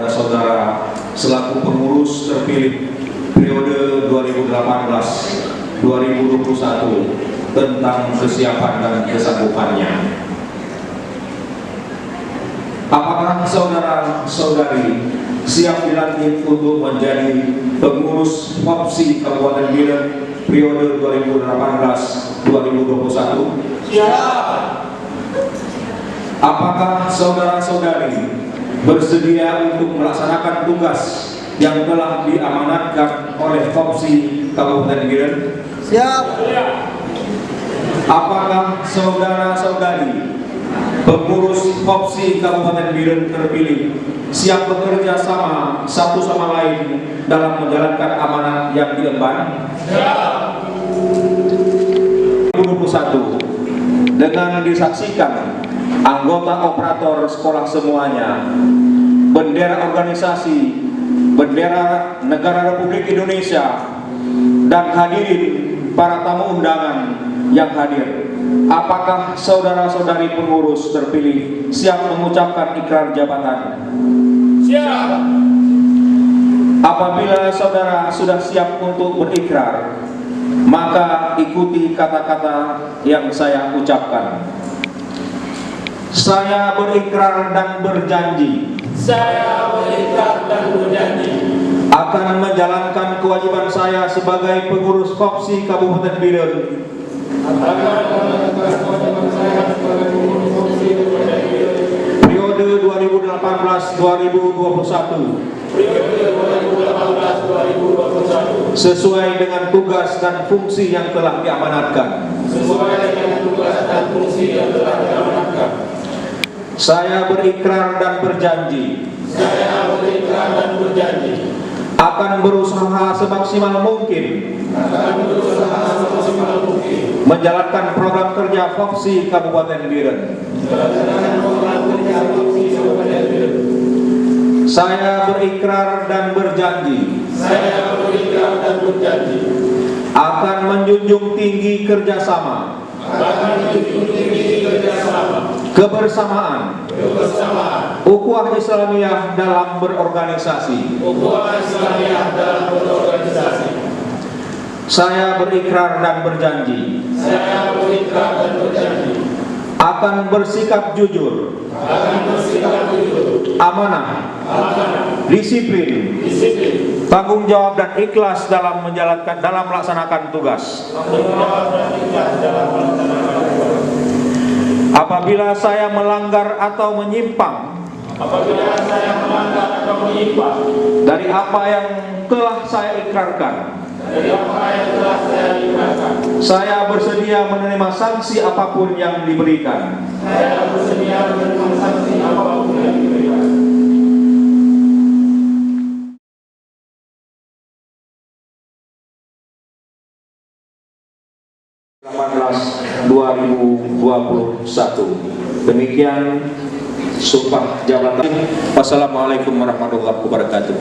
kepada saudara selaku pengurus terpilih periode 2018-2021 tentang kesiapan dan kesanggupannya. Apakah saudara-saudari siap dilantik untuk menjadi pengurus FOPSI Kabupaten Biren periode 2018-2021? Siap. Apakah saudara-saudari bersedia untuk melaksanakan tugas yang telah diamanatkan oleh FOPSI Kabupaten Biren? Siap. Apakah saudara-saudari pengurus FOPSI Kabupaten Biren terpilih siap bekerja sama satu sama lain dalam menjalankan amanat yang diemban? Siap. 2021 dengan disaksikan anggota operator sekolah semuanya, bendera organisasi, bendera negara Republik Indonesia, dan hadirin para tamu undangan yang hadir. Apakah saudara-saudari pengurus terpilih siap mengucapkan ikrar jabatan? Siap. Apabila saudara sudah siap untuk berikrar, maka ikuti kata-kata yang saya ucapkan. Saya berikrar dan berjanji. Saya berikrar dan berjanji Akan menjalankan kewajiban saya sebagai pengurus FOPSI Kabupaten Biren. Periode 2018-2021. Sesuai dengan tugas dan fungsi yang telah diamanatkan. Saya berikrar dan berjanji akan berusaha semaksimal mungkin menjalankan program kerja FOPSI Kabupaten Biren. Saya berikrar dan berjanji akan menjunjung tinggi kerjasama, kebersamaan, ukhuwah Islamiyah dalam berorganisasi. Saya berikrar dan berjanji akan bersikap jujur, amanah, disiplin, tanggung jawab dan ikhlas dalam melaksanakan tugas. Apabila saya melanggar atau menyimpang dari apa yang telah saya ikrarkan, saya bersedia menerima sanksi apapun yang diberikan. Demikian sumpah jabatan. Wassalamualaikum warahmatullahi wabarakatuh.